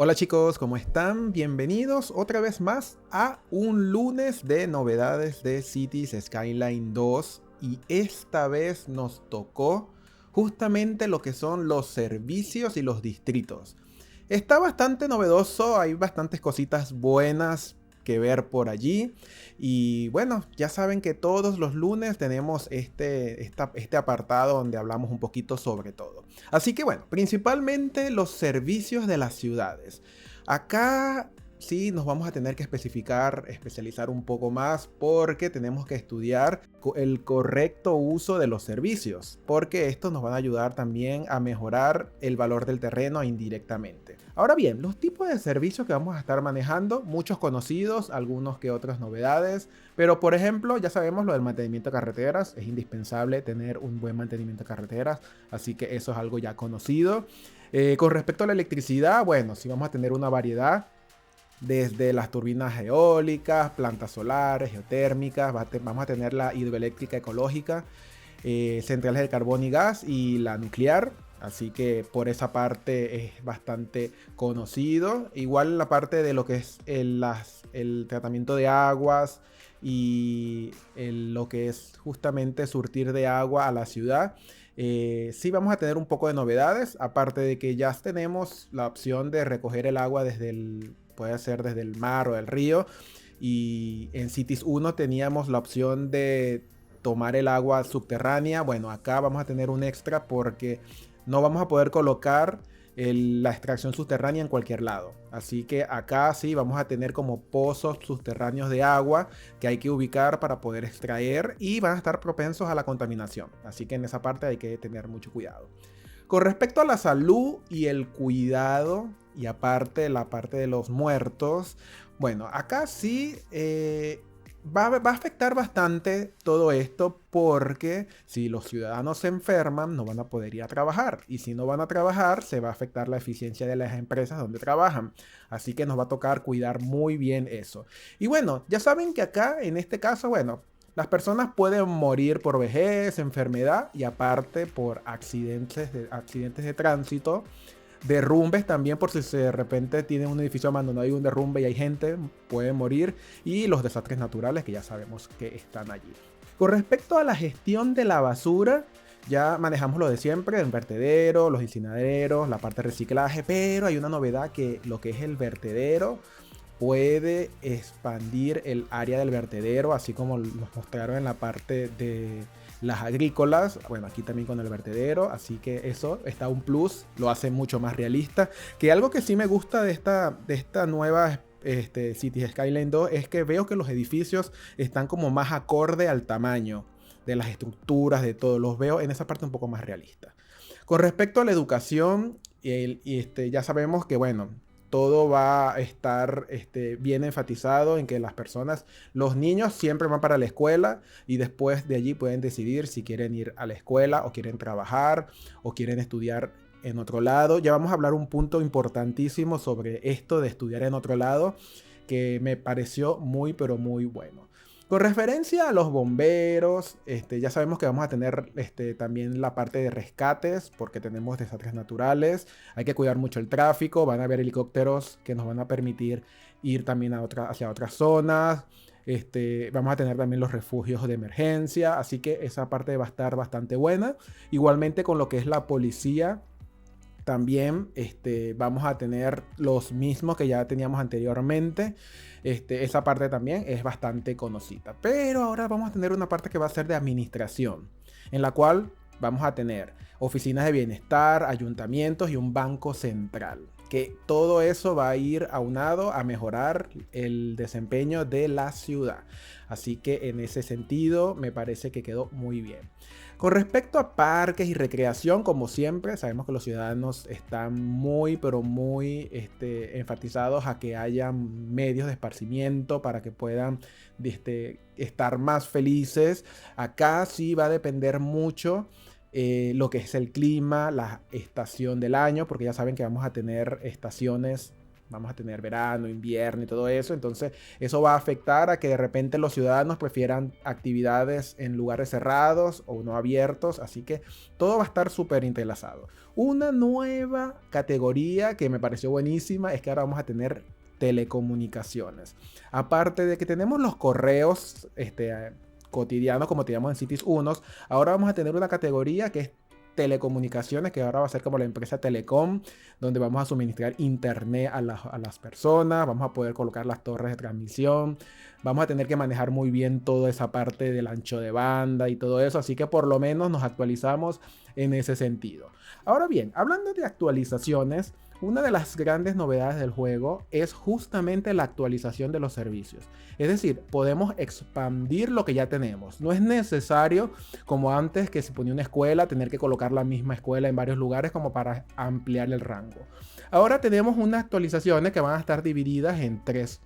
Hola chicos, ¿cómo están? Bienvenidos otra vez más a un lunes de novedades de Cities Skyline 2 y esta vez nos tocó justamente lo que son los servicios y los distritos. Está bastante novedoso, hay bastantes cositas buenas que ver por allí. Y bueno, ya saben que todos los lunes tenemos este apartado donde hablamos un poquito sobre todo. Así que bueno, principalmente los servicios de las ciudades. Acá sí nos vamos a tener que especializar un poco más porque tenemos que estudiar el correcto uso de los servicios, porque estos nos van a ayudar también a mejorar el valor del terreno indirectamente. Ahora bien, los tipos de servicios que vamos a estar manejando, muchos conocidos, algunos que otras novedades, pero por ejemplo, ya sabemos lo del mantenimiento de carreteras, es indispensable tener un buen mantenimiento de carreteras, así que eso es algo ya conocido. Con respecto a la electricidad, bueno, sí vamos a tener una variedad desde las turbinas eólicas, plantas solares, geotérmicas, vamos a tener la hidroeléctrica ecológica, centrales de carbón y gas y la nuclear. Así que por esa parte es bastante conocido. Igual la parte de lo que es el tratamiento de aguas y lo que es justamente surtir de agua a la ciudad. Sí vamos a tener un poco de novedades, aparte de que ya tenemos la opción de recoger el agua puede ser desde el mar o el río. Y en Cities 1 teníamos la opción de tomar el agua subterránea. Bueno, acá vamos a tener un extra porque no vamos a poder colocar la extracción subterránea en cualquier lado. Así que acá sí vamos a tener como pozos subterráneos de agua que hay que ubicar para poder extraer y van a estar propensos a la contaminación. Así que en esa parte hay que tener mucho cuidado. Con respecto a la salud y el cuidado, y aparte la parte de los muertos, bueno, acá sí va a afectar bastante todo esto porque si los ciudadanos se enferman no van a poder ir a trabajar y si no van a trabajar se va a afectar la eficiencia de las empresas donde trabajan. Así que nos va a tocar cuidar muy bien eso. Y bueno, ya saben que acá en este caso, bueno, las personas pueden morir por vejez, enfermedad y aparte por accidentes de tránsito, derrumbes también por si de repente tienen un edificio abandonado y un derrumbe y hay gente, puede morir, y los desastres naturales que ya sabemos que están allí. Con respecto a la gestión de la basura, ya manejamos lo de siempre, el vertedero, los incineraderos, la parte de reciclaje, pero hay una novedad que lo que es el vertedero puede expandir el área del vertedero, así como nos mostraron en la parte de las agrícolas. Bueno, aquí también con el vertedero, así que eso está un plus, lo hace mucho más realista. Que algo que sí me gusta de esta nueva Cities Skyline 2 es que veo que los edificios están como más acorde al tamaño de las estructuras, de todo. Los veo en esa parte un poco más realista. Con respecto a la educación, ya sabemos que, bueno, todo va a estar bien enfatizado en que los niños siempre van para la escuela y después de allí pueden decidir si quieren ir a la escuela o quieren trabajar o quieren estudiar en otro lado. Ya vamos a hablar un punto importantísimo sobre esto de estudiar en otro lado que me pareció muy pero muy bueno. Con referencia a los bomberos, ya sabemos que vamos a tener también la parte de rescates porque tenemos desastres naturales. Hay que cuidar mucho el tráfico. Van a haber helicópteros que nos van a permitir ir también hacia otras zonas. Vamos a tener también los refugios de emergencia. Así que esa parte va a estar bastante buena. Igualmente con lo que es la policía. También vamos a tener los mismos que ya teníamos anteriormente. Esa parte también es bastante conocida. Pero ahora vamos a tener una parte que va a ser de administración, en la cual vamos a tener oficinas de bienestar, ayuntamientos y un banco central. Que todo eso va a ir aunado a mejorar el desempeño de la ciudad. Así que en ese sentido me parece que quedó muy bien. Con respecto a parques y recreación, como siempre, sabemos que los ciudadanos están muy, pero muy enfatizados a que haya medios de esparcimiento para que puedan estar más felices. Acá sí va a depender mucho lo que es el clima, la estación del año, porque ya saben que vamos a tener estaciones vamos a tener verano, invierno y todo eso. Entonces eso va a afectar a que de repente los ciudadanos prefieran actividades en lugares cerrados o no abiertos. Así que todo va a estar súper entrelazado. Una nueva categoría que me pareció buenísima es que ahora vamos a tener telecomunicaciones. Aparte de que tenemos los correos cotidianos como teníamos en Cities 1, ahora vamos a tener una categoría que es telecomunicaciones, que ahora va a ser como la empresa Telecom, donde vamos a suministrar internet a las personas, vamos a poder colocar las torres de transmisión, vamos a tener que manejar muy bien toda esa parte del ancho de banda y todo eso, así que por lo menos nos actualizamos en ese sentido. Ahora bien, hablando de actualizaciones, una de las grandes novedades del juego es justamente la actualización de los servicios. Es decir, podemos expandir lo que ya tenemos. No es necesario, como antes, que se ponía una escuela, tener que colocar la misma escuela en varios lugares como para ampliar el rango. Ahora tenemos unas actualizaciones que van a estar divididas en 3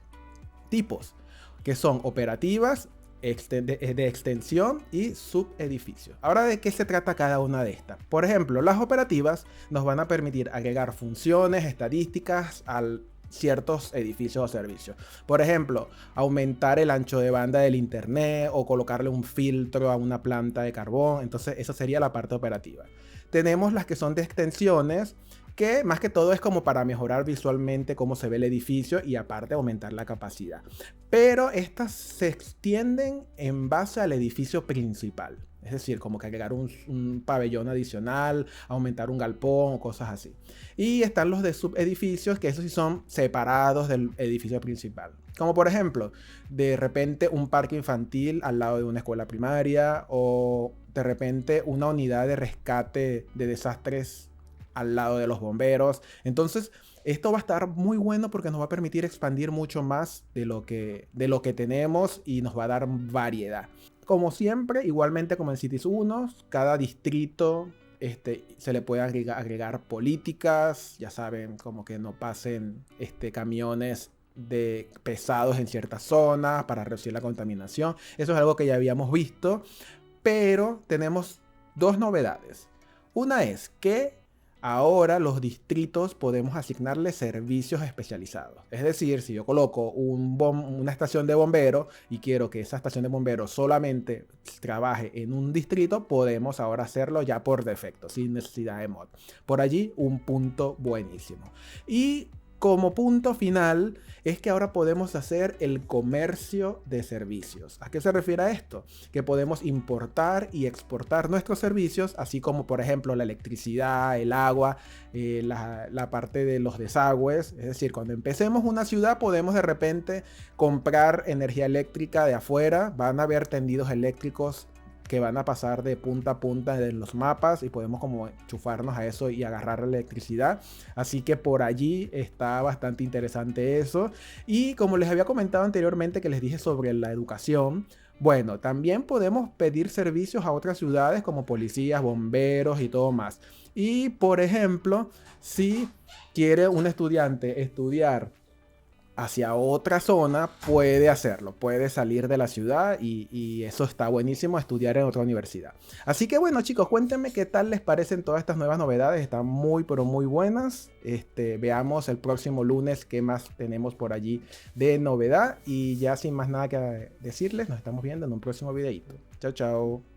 tipos, que son operativas, de extensión y subedificios. Ahora, ¿de qué se trata cada una de estas? Por ejemplo, las operativas nos van a permitir agregar funciones, estadísticas a ciertos edificios o servicios. Por ejemplo, aumentar el ancho de banda del internet o colocarle un filtro a una planta de carbón. Entonces, eso sería la parte operativa. Tenemos las que son de extensiones, que más que todo es como para mejorar visualmente cómo se ve el edificio y aparte aumentar la capacidad. Pero estas se extienden en base al edificio principal. Es decir, como que agregar un pabellón adicional, aumentar un galpón o cosas así. Y están los de subedificios, que esos sí son separados del edificio principal. Como por ejemplo, de repente un parque infantil al lado de una escuela primaria, o de repente una unidad de rescate de desastres al lado de los bomberos. Entonces, esto va a estar muy bueno porque nos va a permitir expandir mucho más de lo que tenemos y nos va a dar variedad. Como siempre, igualmente como en Cities 1, cada distrito se le puede agregar políticas, ya saben, como que no pasen camiones pesados en ciertas zonas para reducir la contaminación. Eso es algo que ya habíamos visto, pero tenemos 2 novedades. Una es que ahora los distritos podemos asignarle servicios especializados. Es decir, si yo coloco una estación de bomberos y quiero que esa estación de bomberos solamente trabaje en un distrito, podemos ahora hacerlo ya por defecto, sin necesidad de mod. Por allí, un punto buenísimo. Y como punto final es que ahora podemos hacer el comercio de servicios. ¿A qué se refiere a esto? Que podemos importar y exportar nuestros servicios, así como por ejemplo la electricidad, el agua, la parte de los desagües. Es decir, cuando empecemos una ciudad podemos de repente comprar energía eléctrica de afuera. Van a haber tendidos eléctricos que van a pasar de punta a punta en los mapas y podemos como enchufarnos a eso y agarrar la electricidad. Así que por allí está bastante interesante eso. Y como les había comentado anteriormente, que les dije sobre la educación, bueno, también podemos pedir servicios a otras ciudades como policías, bomberos y todo más. Y por ejemplo, si quiere un estudiante estudiar hacia otra zona, puede hacerlo, puede salir de la ciudad y eso está buenísimo, estudiar en otra universidad. Así que bueno, chicos, cuéntenme qué tal les parecen todas estas nuevas novedades. Están muy pero muy buenas. Veamos el próximo lunes qué más tenemos por allí de novedad, y ya sin más nada que decirles, nos estamos viendo en un próximo videito. Chao, chao.